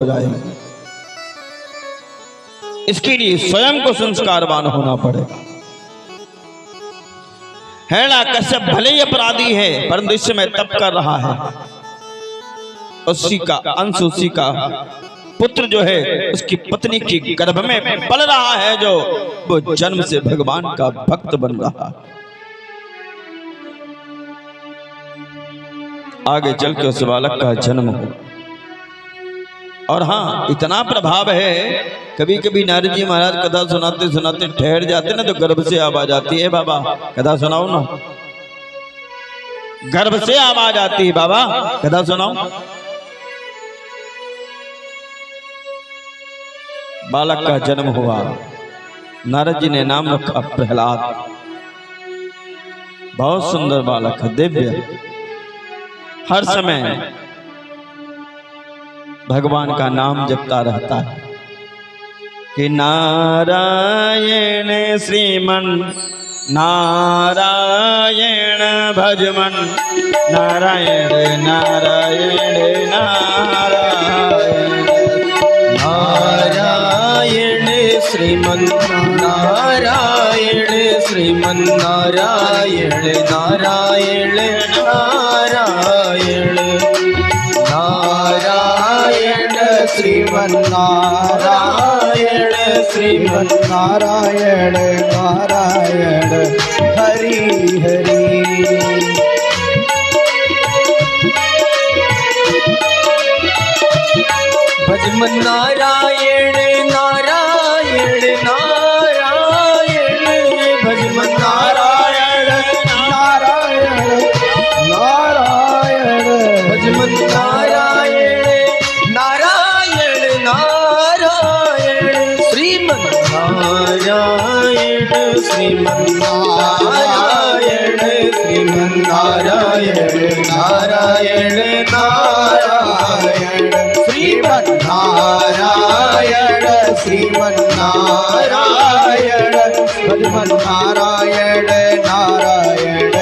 जाएगी। इसके लिए स्वयं को संस्कारवान होना पड़ेगा। हिरण्याकश्यप भले ही अपराधी है परंतु इस समय तप कर रहा है। उसी का अंश, उसी का पुत्र जो है उसकी पत्नी की गर्भ में पल रहा है, जो वो जन्म से भगवान का भक्त बन रहा। आगे चल के उस बालक का जन्म हो। और हाँ, इतना प्रभाव है, कभी कभी नारद जी महाराज कथा सुनाते सुनाते ठहर जाते ना तो गर्भ से आवाज आती है, बाबा कथा सुनाओ ना। गर्भ से आवाज आती है, बाबा कथा सुनाओ। बालक का जन्म हुआ। नारद जी ने नाम रखा प्रहलाद। बहुत सुंदर बालक है, दिव्य। हर समय भगवान का नाम जपता रहता है कि नारायण श्रीमन नारायण भजमन, नारायण नारायण नारायण नारायण श्रीमन नारायण श्रीमन नारायण नारायण नारायण नारायण श्रीमन नारायण श्रीमन नारायण नारायण हरि हरि। भजमन नारायण नारायण नारायण भजमन नारायण नारायण नारायण भजमन नारायण नारायण नारायण श्रीमन नारायण श्रीमन नारायण श्रीमन नारायण नारायण नारायण श्रीमन नारायण श्रीमन नारायण भजमन नारायण नारायण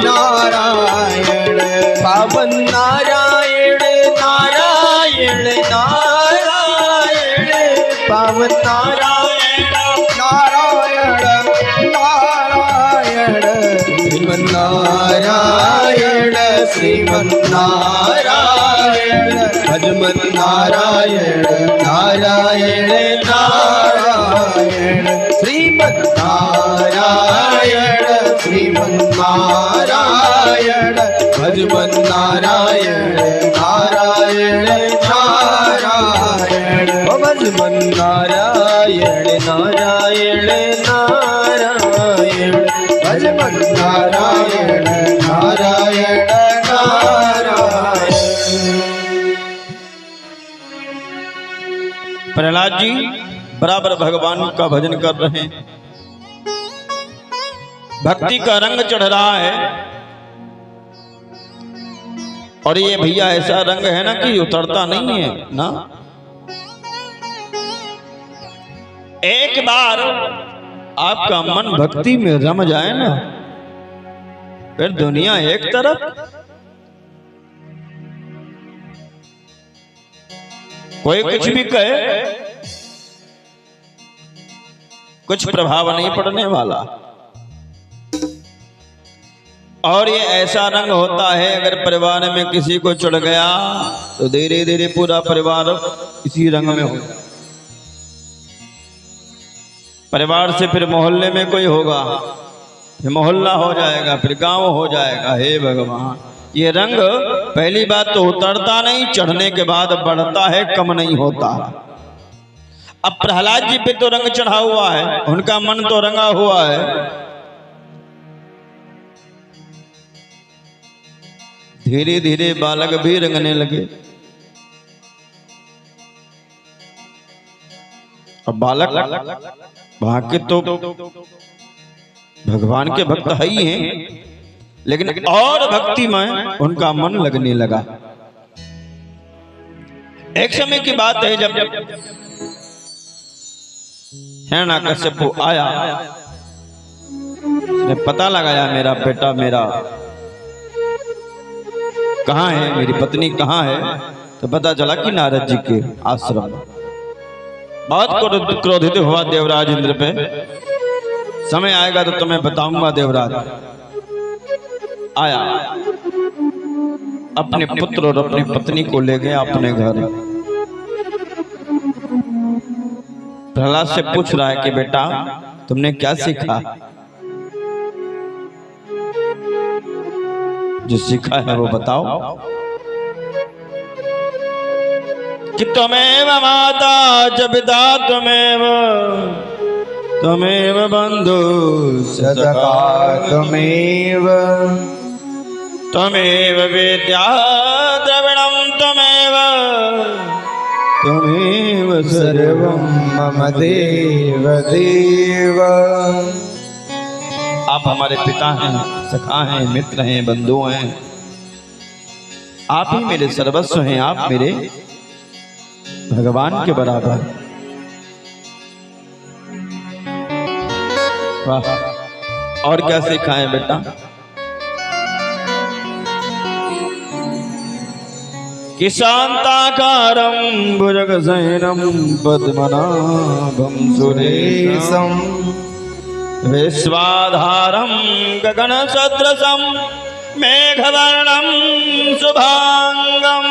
नारायण पावन नारायण नारायण नारायण पावन नारायण नारायण नारायण श्रीमन नारायण श्रीमन नारायण भजमन नारायण नारायण नारायण श्रीमन नारायण श्रीमन नारायण भजमन नारायण नारायण नारायण भजमन नारायण नारायण नारायण भजमन नारायण नारायण नारायण। प्रहलाद जी बराबर भगवान का भजन कर रहे हैं। भक्ति का रंग चढ़ रहा है। और ये भैया ऐसा रंग है ना कि उतरता नहीं है ना। एक बार आपका मन भक्ति में रम जाए ना, फिर दुनिया एक तरफ, कोई कुछ भी कहे कुछ प्रभाव नहीं पड़ने वाला। और ये ऐसा रंग होता है, अगर परिवार में किसी को चढ़ गया तो धीरे धीरे पूरा परिवार इसी रंग में हो। परिवार से फिर मोहल्ले में कोई होगा, फिर मोहल्ला हो जाएगा, फिर गांव हो जाएगा। हे भगवान, ये रंग पहली बात तो उतरता नहीं, चढ़ने के बाद बढ़ता है, कम नहीं होता। अब प्रहलाद जी पे तो रंग चढ़ा हुआ है, उनका मन तो रंगा हुआ है। धीरे धीरे बालक भी रंगने लगे। अब बालक वहां के तो भगवान के भक्त है ही हैं, लेकिन और भक्ति में उनका मन लगने लगा। एक समय की बात है, जब हिरण्याकश्यप आया, उसने पता लगाया मेरा बेटा मेरा कहाँ है, मेरी पत्नी कहाँ है। तो पता चला कि नारद जी के आश्रम बहुत क्रोधित हुआ देवराज इंद्र पे। समय आएगा तो तुम्हें बताऊंगा देवराज। आया, अपने पुत्र और अपनी पत्नी को ले गया अपने घर। प्रहलाद से पूछ रहा है कि बेटा तुमने क्या सीखा? जो सीखा है वो बताओ। कि त्वमेव माता च पिता त्वमेव बंधु सखा त्वमेव विद्या द्रविणं त्वमेव सर्वं मम देव देव। आप हमारे पिता हैं, सखा हैं, मित्र हैं, बंधु हैं। आप ही मेरे सर्वस्व हैं। आप मेरे भगवान के बराबर। वाह! और क्या सीखा है बेटा? कि शांताकारं भुजगशयनं पद्मनाभं सुरेशं विश्वाधारं गगनसदृशं मेघवर्णं शुभांगं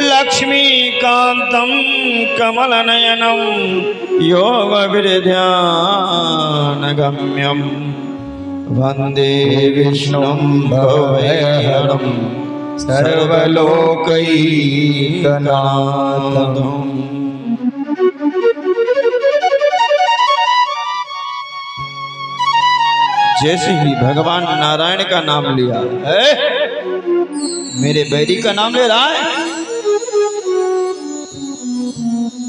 लक्ष्मीकान्तं कमलनयनं योगविद्यानगम्यं वन्दे विष्णुं भवभयहरं सर्वलोकैकनाथम्। जैसे ही भगवान नारायण का नाम लिया, मेरे बैरी का नाम ले रहा है,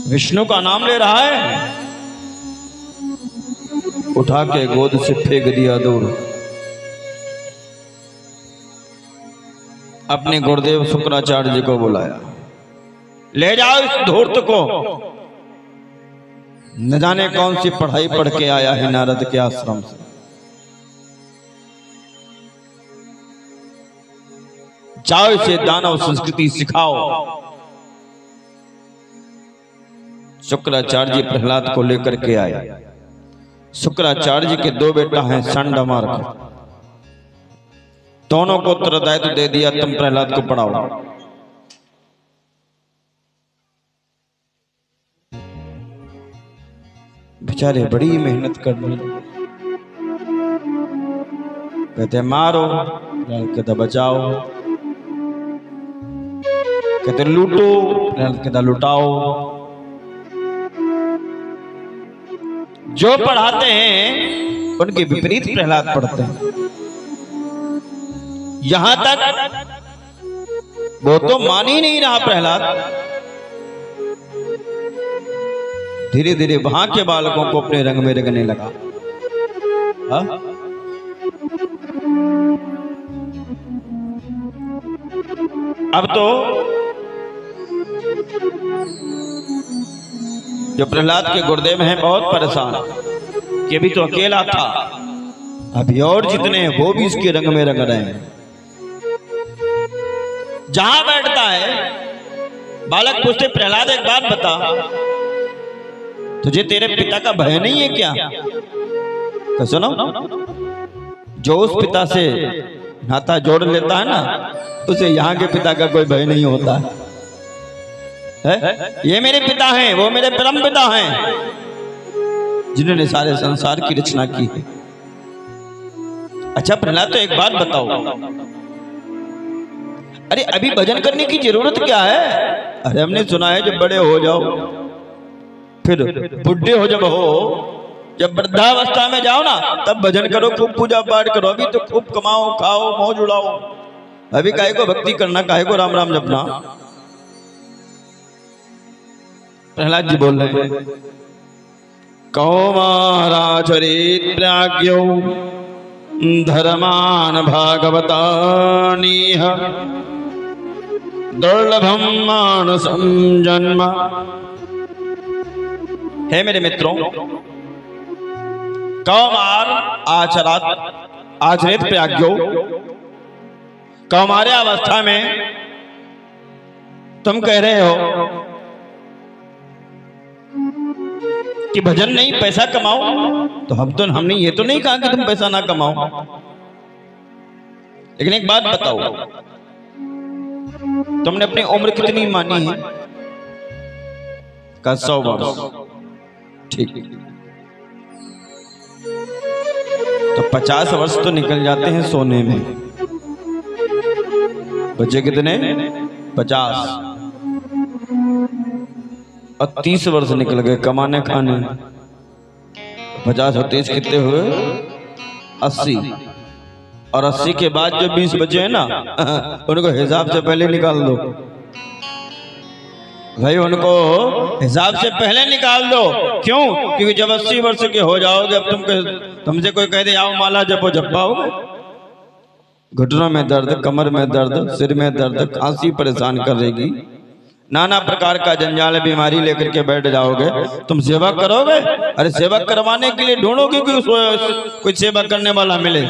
विष्णु का नाम ले रहा है, उठा के गोद से फेंक दिया दूर। अपने गुरुदेव शुक्राचार्य जी को बुलाया, ले जाओ इस धूर्त को। न जाने कौन सी पढ़ाई पढ़ के आया है नारद के आश्रम से। जाओ इसे दानव संस्कृति सिखाओ। शुक्राचार्य जी प्रहलाद को लेकर के आए। शुक्राचार्य जी के दो बेटा हैं संडमार्क, दोनों को उत्तरदायित्व दे दिया, तुम प्रहलाद को पढ़ाओ। बेचारे बड़ी मेहनत करनी। कहते मारो, कहते बचाओ, कहते लूटो, कहते लुटाओ। जो पढ़ाते हैं उनके विपरीत प्रहलाद पढ़ते हैं। यहां तक वो तो मान ही नहीं रहा प्रहलाद। धीरे धीरे वहां के बालकों को अपने रंग में रंगने लगा। हा? अब तो जो प्रहलाद के गुरुदेव हैं बहुत परेशान कि अभी तो अकेला था, अभी और जितने हैं वो भी इसके रंग में रंग रहे हैं। जहां बैठता है बालक पूछते, प्रहलाद एक बात बता, तुझे तेरे पिता का भय नहीं है क्या? तो सुनो, जो उस पिता से नाता जोड़ लेता है ना, उसे यहाँ के पिता का कोई भय नहीं होता है। ये मेरे पिता हैं, वो मेरे परम पिता हैं, जिन्होंने सारे संसार की रचना की है। अच्छा प्रहलाद, तो एक बात बताओ, अरे अभी भजन करने की जरूरत क्या है? अरे हमने सुना है जब बड़े हो जाओ, फिर बुढ़े हो जब हो, जब वृद्धावस्था में जाओ ना, तब भजन करो, खूब पूजा पाठ करो। अभी तो खूब कमाओ, खाओ, मौज उड़ाओ। अभी काहे को भक्ति करना, काहे को राम राम जपना। प्रहलाद जी बोल रहे हैं, कौमाराचरित प्राज्ञो धर्मान भागवतानीह दुर्लभम मानसम जन्म। हे मेरे मित्रों, कौमार आचरित प्राज्ञो, कौमार्य अवस्था में तुम कह रहे हो कि भजन नहीं पैसा कमाओ, तो हमने ये तो नहीं कहा कि तुम पैसा ना कमाओ, लेकिन एक बात बताओ, तुमने अपनी उम्र कितनी मानी है? का 100 वर्ष। ठीक, तो 50 वर्ष तो निकल जाते हैं सोने में, बचे कितने? 50। और 30 वर्ष निकल गए कमाने खाने। 50 और 30 कितने हुए? 80। और 80 के बाद जो 20 बचे हैं ना, उनको हिसाब से पहले निकाल दो भाई, उनको हिसाब से पहले निकाल दो। क्यों? क्योंकि जब 80 वर्ष के हो जाओगे, अब तुमसे कोई कह दे आओ माला जपो, जप पाओगे? घुटनों में दर्द, कमर में दर्द, सिर में दर्द, खांसी परेशान करेगी, नाना प्रकार का जंजाल बीमारी लेकर के बैठ जाओगे, तुम सेवा करोगे? अरे सेवा करवाने के लिए ढूंढोगे कि कोई सेवा करने वाला मिले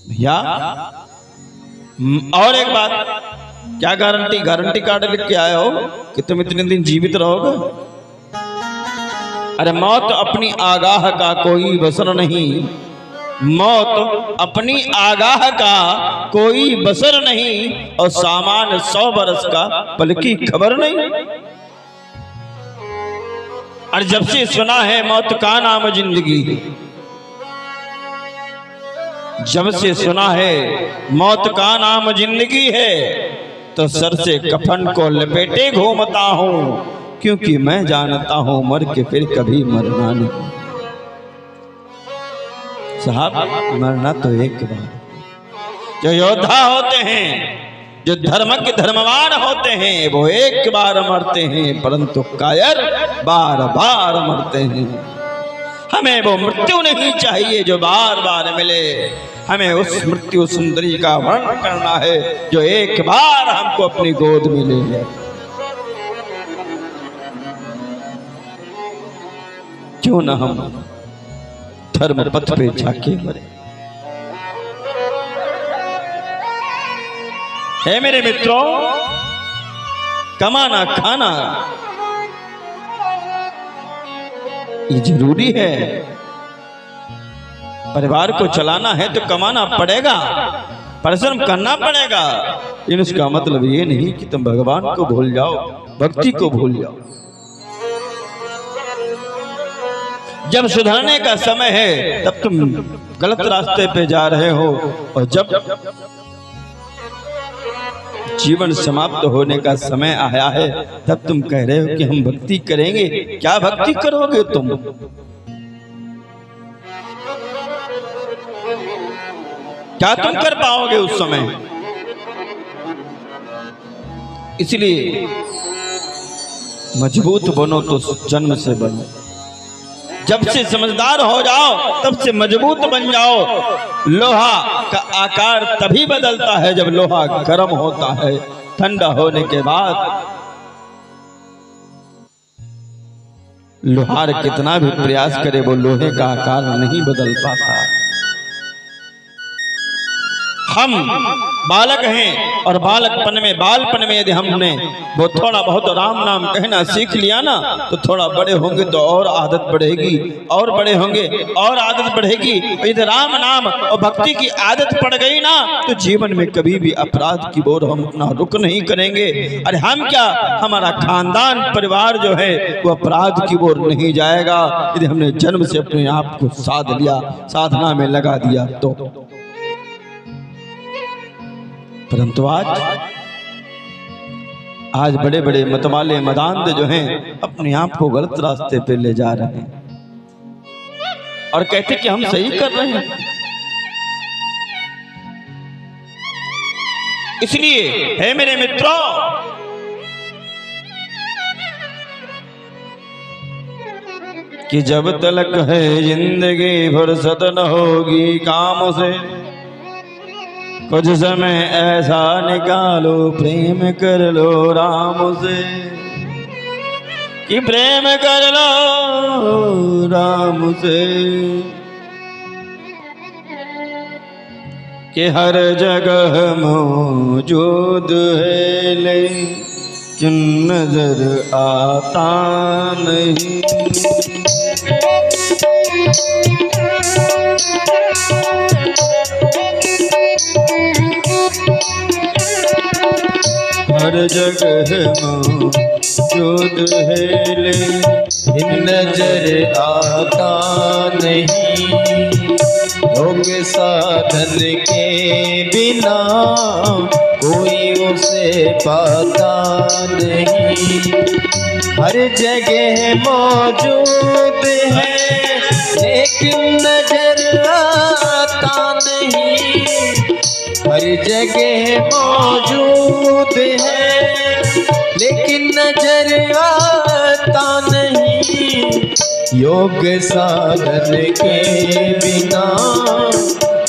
भैया। और एक बात, क्या गारंटी कार्ड लिख के आए हो कि तुम इतने दिन जीवित रहोगे? अरे मौत अपनी आगाह का कोई बसर नहीं, मौत अपनी आगाह का कोई बसर नहीं, और सामान 100 बरस का पल की खबर नहीं। और जब से सुना है मौत का नाम जिंदगी, जब से सुना है मौत का नाम जिंदगी है, तो सर से कफन को लपेटे घूमता हूं, क्योंकि मैं जानता हूं मर के फिर कभी मरना नहीं। साहब, मरना तो एक बार। जो योद्धा होते हैं, जो धर्म के धर्मवान होते हैं, वो एक बार मरते हैं, परंतु कायर बार बार मरते हैं। हमें वो मृत्यु नहीं चाहिए जो बार बार मिले, हमें उस मृत्यु सुंदरी का वर्णन करना है जो एक बार हमको अपनी गोद में ले ले। क्यों ना हम धर्म पथ पे जाके मरे। हे मेरे मित्रों, कमाना खाना ये जरूरी है, परिवार को चलाना है तो कमाना पड़ेगा, परिश्रम करना पड़ेगा, लेकिन उसका मतलब ये नहीं कि तुम भगवान को भूल जाओ, भक्ति को भूल जाओ। जब सुधरने का समय है तब तुम गलत रास्ते पे जा रहे हो, और जब जीवन समाप्त होने का समय आया है तब तुम कह रहे हो कि हम भक्ति करेंगे। क्या भक्ति करोगे तुम? क्या तुम कर पाओगे उस समय? इसलिए मजबूत बनो तो जन्म से बनो। जब से समझदार हो जाओ तब से मजबूत बन जाओ। लोहा का आकार तभी बदलता है जब लोहा गर्म होता है, ठंडा होने के बाद लोहार कितना भी प्रयास करे वो लोहे का आकार नहीं बदल पाता। हम बालक हैं और बालकपन में, बालपन में यदि हमने वो थोड़ा बहुत राम नाम कहना सीख लिया ना, तो थोड़ा बड़े होंगे तो और आदत बढ़ेगी, और बड़े होंगे और आदत बढ़ेगी। यदि राम नाम और भक्ति की आदत पड़ गई ना, तो जीवन में कभी भी अपराध की ओर हम अपना रुख नहीं करेंगे। अरे हम क्या, हमारा खानदान परिवार जो है वो अपराध की ओर नहीं जाएगा यदि हमने जन्म से अपने आप को साध लिया, साधना में लगा दिया तो। परंतु आज बड़े बड़े मतवाले मदांध जो हैं अपने आप को गलत रास्ते पे ले जा रहे हैं और कहते कि हम सही कर रहे हैं। इसलिए है मेरे मित्रों, कि जब तलक है जिंदगी फुर्सत न होगी काम से, कुछ समय ऐसा निकालो प्रेम कर लो राम से, कि प्रेम कर लो राम से, कि हर जगह मौजूद है लेकिन नजर आता नहीं। हर जगह मौजूद है लेकिन नजर आता नहीं। योग साधन के बिना कोई उसे पाता नहीं। हर जगह मौजूद है लेकिन नजर आता नहीं। हर जगह मौजूद है लेकिन नजर आता नहीं। योग साधन के बिना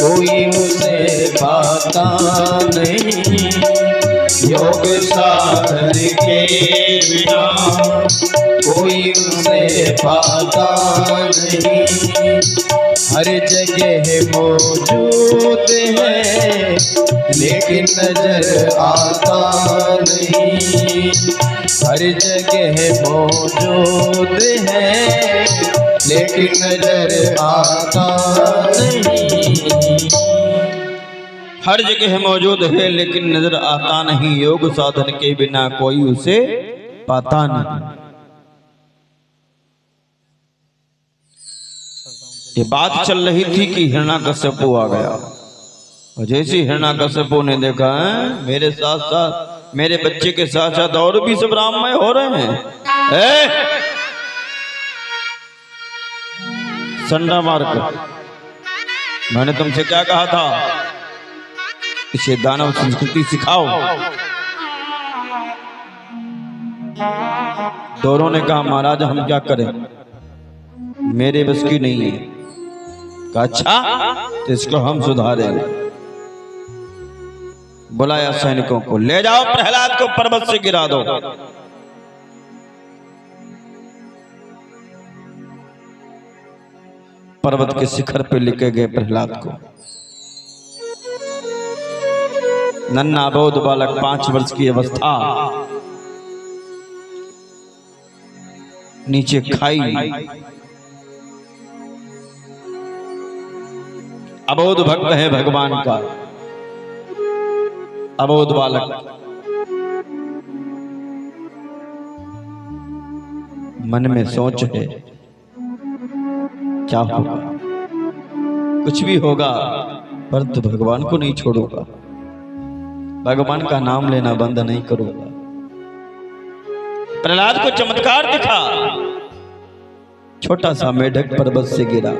कोई उसे पाता नहीं। योग साधन के बिना कोई उसे पाता नहीं। हर जगह मौजूद है लेकिन नजर आता नहीं। हर जगह मौजूद है लेकिन नजर आता नहीं। हर जगह मौजूद है लेकिन नजर आता नहीं। योग साधन के बिना कोई उसे पाता नहीं। ये बात चल रही थी कि हिरण्याकश्यपु आ गया और जैसे हिरण्याकश्यपु ने देखा है मेरे साथ साथ मेरे बच्चे के साथ साथ और भी सब राममय हो रहे हैं। संडा मार कर मैंने तुमसे क्या कहा था, इसे दानव संस्कृति सिखाओ। दोनों ने कहा महाराज हम क्या करें, मेरे बस की नहीं है। कहा अच्छा तो इसको हम सुधारेंगे। बुलाया सैनिकों को, ले जाओ प्रहलाद को पर्वत से गिरा दो। पर्वत के शिखर पे लेके गए प्रहलाद को। नन्हा अबोध बालक 5 वर्ष की अवस्था, नीचे खाई, अबोध भक्त है भगवान का, अबोध बालक। मन में सोच है क्या होगा, कुछ भी होगा पर तो भगवान को नहीं छोड़ूंगा, भगवान का नाम लेना बंद नहीं करूंगा। प्रहलाद को चमत्कार दिखा, छोटा सा मेढक पर्वत से गिरा,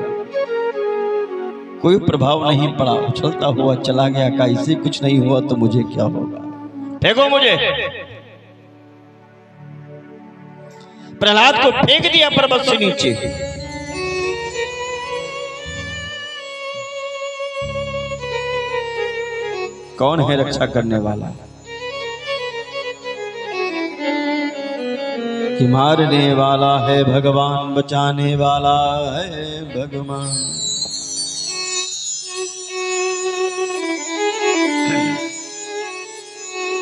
कोई प्रभाव नहीं पड़ा, उछलता हुआ चला गया। का इसे कुछ नहीं हुआ तो मुझे क्या होगा, फेंको मुझे। प्रहलाद को फेंक दिया पर्वत से नीचे। कौन है रक्षा करने वाला, कि मारने वाला है भगवान, बचाने वाला है भगवान।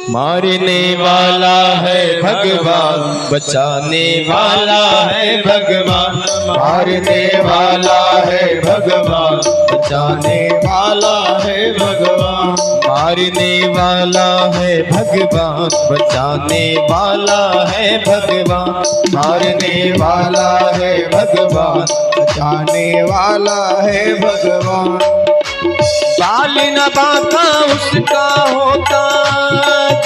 मारने वाला है भगवान, बचाने वाला है भगवान। मारने वाला है भगवान, बचाने वाला है भगवान। मारने वाला है भगवान, बचाने वाला है भगवान। मारने वाला है भगवान, बचाने वाला है भगवान। बाल न बांका उसका होता,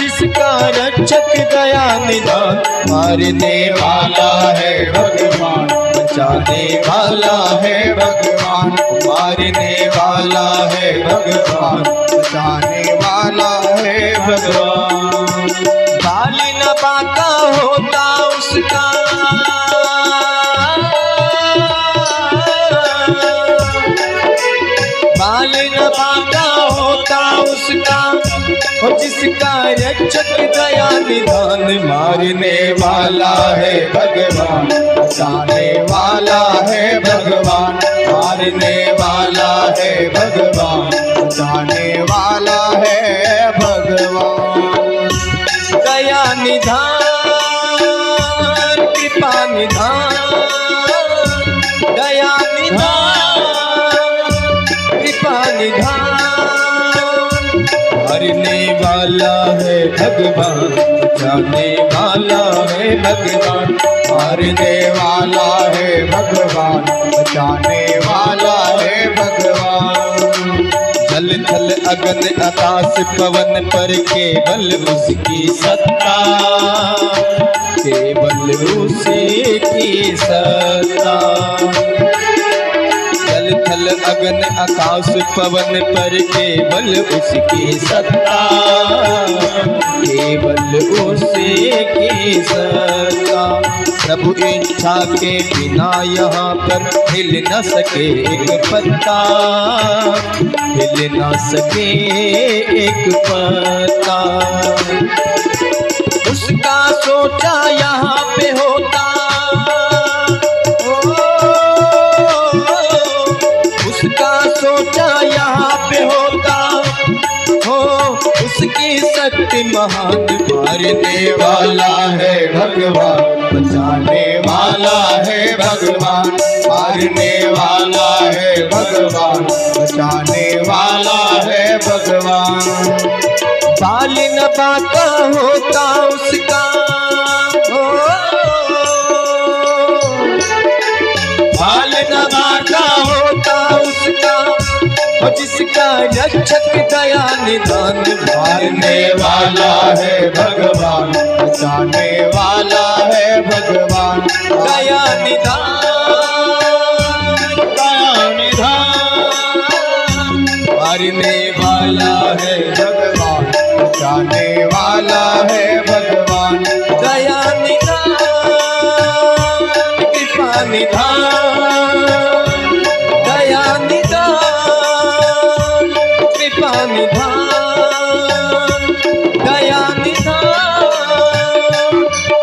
जिसका रक्षक दया निधान। मारने वाला है भगवान, बचाने वाला है भगवान। मारने वाला है भगवान, बचाने वाला है भगवान। बाल न बांका होता उसका, बाल न बांका होता उसका, और जिसका रक्षक दया निधान। मारने वाला है भगवान, बचाने वाला है भगवान। मारने वाला है भगवान, बचाने वाला भगवान, बचाने वाला है भगवान, मारने वाला है भगवान, बचाने वाला है भगवान। जल थल अगन आकाश पवन पर केवल उसकी सत्ता, केवल उसी की सत्ता। जल थल अगन आकाश पवन पर केवल उसकी सत्ता, केवल उसी की सत्ता। प्रभु इच्छा के बिना यहाँ पर हिल न सके एक पत्ता, हिल न सके एक पत्ता। उसका सोचा यहाँ पे होता, उसका सोचा यहाँ पे होता हो, उसकी शक्ति महान। मारने वाला है भगवान, बचाने वाला है भगवान, मारने वाला है भगवान, बचाने वाला है भगवान। बाल न बाका होता उसका, बाल न बाका होता उसका, और जिसका रक्षक दया निदान। मारने वाला है भगवान, बचाने वाला है भगवान, दया निदान, दया निधान। मारने वाला है भगवान, बचाने वाला है भगवान, दया निधान, कृपा निधान, दया निधान, कृपा निधान, दया निधान,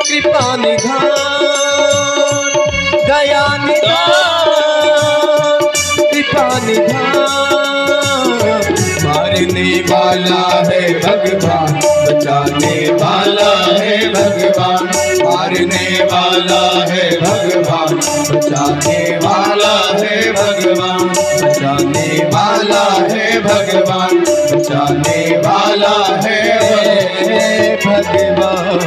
कृपा निधान, दया निधान, कृपा निधान। मारने वाला है भगवान, बचाने वाला है भगवान, मारने वाला है भगवान, बचाने वाला है भगवान, बचाने वाला है भगवान, बचाने वाला है भगवान।